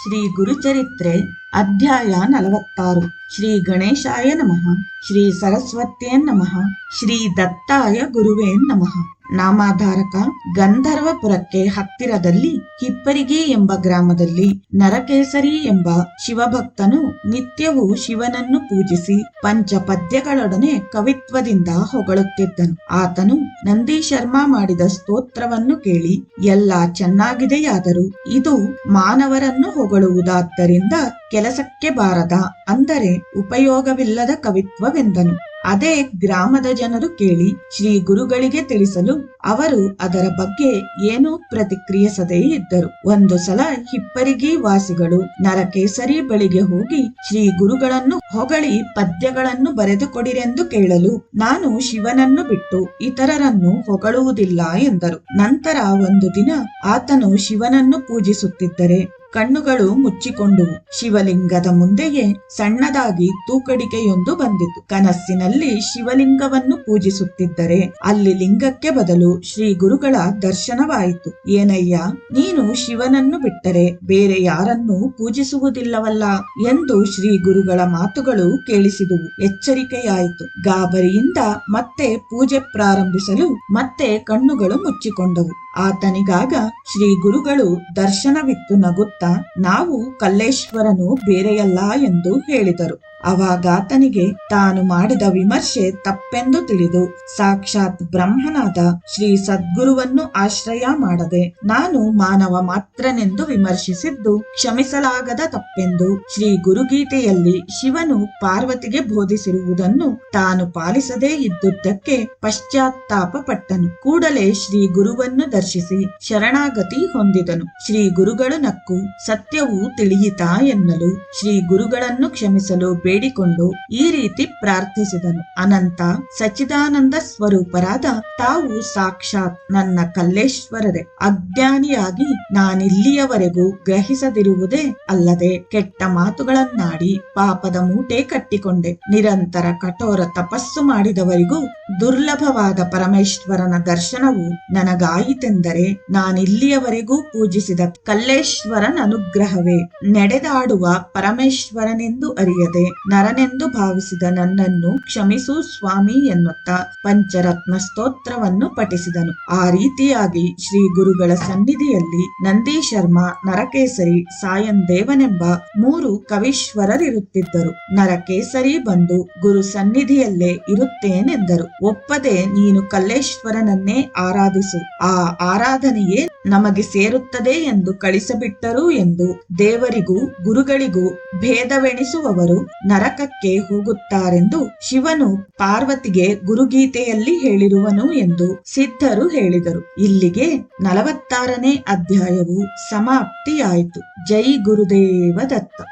ಶ್ರೀ ಗುರುಚರಿತ್ರೆ ಅಧ್ಯಾಯ 46. ಶ್ರೀ ಗಣೇಶಾಯ ನಮಃ. ಶ್ರೀ ಸರಸ್ವತ್ಯೇ ನಮಃ. ಶ್ರೀ ದತ್ತಾಯ ಗುರುವೇ ನಮಃ. ನಾಮಾಧಾರಕ ಗಂಧರ್ವಪುರಕ್ಕೆ ಹತ್ತಿರದಲ್ಲಿ ಹಿಪ್ಪರಿಗಿ ಎಂಬ ಗ್ರಾಮದಲ್ಲಿ ನರಕೇಸರಿ ಎಂಬ ಶಿವಭಕ್ತನು ನಿತ್ಯವೂ ಶಿವನನ್ನು ಪೂಜಿಸಿ ಪಂಚಪದ್ಯಗಳೊಡನೆ ಕವಿತ್ವದಿಂದ ಹೊಗಳುತ್ತಿದ್ದನು. ಆತನು ನಂದೀಶರ್ಮ ಮಾಡಿದ ಸ್ತೋತ್ರವನ್ನು ಕೇಳಿ ಎಲ್ಲ ಚೆನ್ನಾಗಿದೆಯಾದರೂ ಇದು ಮಾನವರನ್ನು ಹೊಗಳುವುದಾದ್ದರಿಂದ ಕೆಲಸಕ್ಕೆ ಬಾರದ, ಅಂದರೆ ಉಪಯೋಗವಿಲ್ಲದ ಕವಿತ್ವವೆಂದನು. ಅದೇ ಗ್ರಾಮದ ಜನರು ಕೇಳಿ ಶ್ರೀ ಗುರುಗಳಿಗೆ ತಿಳಿಸಲು ಅವರು ಅದರ ಬಗ್ಗೆ ಏನೂ ಪ್ರತಿಕ್ರಿಯಿಸದೇ ಇದ್ದರು. ಒಂದು ಸಲ ಹಿಪ್ಪರಿಗಿ ವಾಸಿಗಳು ನರಕೇಸರಿ ಬಳಿಗೆ ಹೋಗಿ ಶ್ರೀ ಗುರುಗಳನ್ನು ಹೊಗಳಿ ಪದ್ಯಗಳನ್ನು ಬರೆದುಕೊಡಿರೆಂದು ಕೇಳಲು, ನಾನು ಶಿವನನ್ನು ಬಿಟ್ಟು ಇತರರನ್ನು ಹೊಗಳುವುದಿಲ್ಲ ಎಂದರು. ನಂತರ ಒಂದು ದಿನ ಆತನು ಶಿವನನ್ನು ಪೂಜಿಸುತ್ತಿದ್ದರೆ ಕಣ್ಣುಗಳು ಮುಚ್ಚಿಕೊಂಡುವು. ಶಿವಲಿಂಗದ ಮುಂದೆಯೇ ಸಣ್ಣದಾಗಿ ತೂಕಡಿಕೆಯೊಂದು ಬಂದಿತು. ಕನಸಿನಲ್ಲಿ ಶಿವಲಿಂಗವನ್ನು ಪೂಜಿಸುತ್ತಿದ್ದರೆ ಅಲ್ಲಿ ಲಿಂಗಕ್ಕೆ ಬದಲು ಶ್ರೀ ಗುರುಗಳ ದರ್ಶನವಾಯಿತು. ಏನಯ್ಯ, ನೀನು ಶಿವನನ್ನು ಬಿಟ್ಟರೆ ಬೇರೆ ಯಾರನ್ನೂ ಪೂಜಿಸುವುದಿಲ್ಲವಲ್ಲ ಎಂದು ಶ್ರೀ ಗುರುಗಳ ಮಾತುಗಳು ಕೇಳಿಸಿದುವು. ಎಚ್ಚರಿಕೆಯಾಯಿತು. ಗಾಬರಿಯಿಂದ ಮತ್ತೆ ಪೂಜೆ ಪ್ರಾರಂಭಿಸಲು ಮತ್ತೆ ಕಣ್ಣುಗಳು ಮುಚ್ಚಿಕೊಂಡವು. ಆತನಿಗಾಗ ಶ್ರೀ ಗುರುಗಳು ದರ್ಶನವಿತ್ತು ನಗುತ್ತಾ, ನಾವು ಕಲ್ಲೇಶ್ವರನು ಬೇರೆಯಲ್ಲ ಎಂದು ಹೇಳಿದರು. ಅವಾಗಾತನಿಗೆ ತಾನು ಮಾಡಿದ ವಿಮರ್ಶೆ ತಪ್ಪೆಂದು ತಿಳಿದು ಸಾಕ್ಷಾತ್ ಬ್ರಹ್ಮನಾದ ಶ್ರೀ ಸದ್ಗುರುವನ್ನು ಆಶ್ರಯ ಮಾಡದೆ ನಾನು ಮಾನವ ಮಾತ್ರನೆಂದು ವಿಮರ್ಶಿಸಿದ್ದು ಕ್ಷಮಿಸಲಾಗದ ತಪ್ಪೆಂದು ಶ್ರೀ ಗುರುಗೀತೆಯಲ್ಲಿ ಶಿವನು ಪಾರ್ವತಿಗೆ ಬೋಧಿಸಿರುವುದನ್ನು ತಾನು ಪಾಲಿಸದೇ ಇದ್ದುದಕ್ಕೆ ಪಶ್ಚಾತ್ತಾಪ ಪಟ್ಟನು. ಕೂಡಲೇ ಶ್ರೀ ಗುರುವನ್ನು ದರ್ಶಿಸಿ ಶರಣಾಗತಿ ಹೊಂದಿದನು. ಶ್ರೀ ಗುರುಗಳು ನಕ್ಕು ಸತ್ಯವು ತಿಳಿಯಿತಾ ಎನ್ನಲು ಶ್ರೀ ಗುರುಗಳನ್ನು ಕ್ಷಮಿಸಲು ಬೇಡಿಕೊಂಡು ಈ ರೀತಿ ಪ್ರಾರ್ಥಿಸಿದನು. ಅನಂತ ಸಚ್ಚಿದಾನಂದ ಸ್ವರೂಪರಾದ ತಾವು ಸಾಕ್ಷಾತ್ ನನ್ನ ಕಲ್ಲೇಶ್ವರರೇ. ಅಜ್ಞಾನಿಯಾಗಿ ನಾನಿಲ್ಲಿಯವರೆಗೂ ಗ್ರಹಿಸದಿರುವುದೇ ಅಲ್ಲದೆ ಕೆಟ್ಟ ಮಾತುಗಳನ್ನಾಡಿ ಪಾಪದ ಮೂಟೆ ಕಟ್ಟಿಕೊಂಡೆ. ನಿರಂತರ ಕಠೋರ ತಪಸ್ಸು ಮಾಡಿದವರಿಗೂ ದುರ್ಲಭವಾದ ಪರಮೇಶ್ವರನ ದರ್ಶನವು ನನಗಾಯಿತೆಂದರೆ ನಾನಿಲ್ಲಿಯವರೆಗೂ ಪೂಜಿಸಿದ ಕಲ್ಲೇಶ್ವರನ ಅನುಗ್ರಹವೇ. ನಡೆದಾಡುವ ಪರಮೇಶ್ವರನೆಂದು ಅರಿಯದೆ ನರನೆಂದು ಭಾವಿಸಿದ ನನ್ನನ್ನು ಕ್ಷಮಿಸು ಸ್ವಾಮಿ ಎನ್ನುತ್ತಾ ಪಂಚರತ್ನ ಸ್ತೋತ್ರವನ್ನು ಪಠಿಸಿದನು. ಆ ರೀತಿಯಾಗಿ ಶ್ರೀ ಗುರುಗಳ ಸನ್ನಿಧಿಯಲ್ಲಿ ನಂದೀಶರ್ಮ, ನರಕೇಸರಿ, ಸಾಯಂದೇವನೆಂಬ 3 ಕವೀಶ್ವರರಿರುತ್ತಿದ್ದರು. ನರಕೇಸರಿ ಬಂದು ಗುರು ಸನ್ನಿಧಿಯಲ್ಲೇ ಇರುತ್ತೇನೆಂದರು. ಒಪ್ಪದೆ ನೀನು ಕಲ್ಲೇಶ್ವರನನ್ನೇ ಆರಾಧಿಸು, ಆ ಆರಾಧನೆಯೇ ನಮಗೆ ಸೇರುತ್ತದೆ ಎಂದು ಕಳಿಸಬಿಟ್ಟರು ಎಂದು ದೇವರಿಗೂ ಗುರುಗಳಿಗೂ ಭೇದವೆಣಿಸುವವರು ನರಕಕ್ಕೆ ಹೋಗುತ್ತಾರೆಂದು ಶಿವನು ಪಾರ್ವತಿಗೆ ಗುರುಗೀತೆಯಲ್ಲಿ ಹೇಳಿರುವನು ಎಂದು ಸಿದ್ಧರು ಹೇಳಿದರು. ಇಲ್ಲಿಗೆ 46ನೇ ಅಧ್ಯಾಯವು ಸಮಾಪ್ತಿಯಾಯಿತು. ಜೈ ಗುರುದೇವ ದತ್ತ.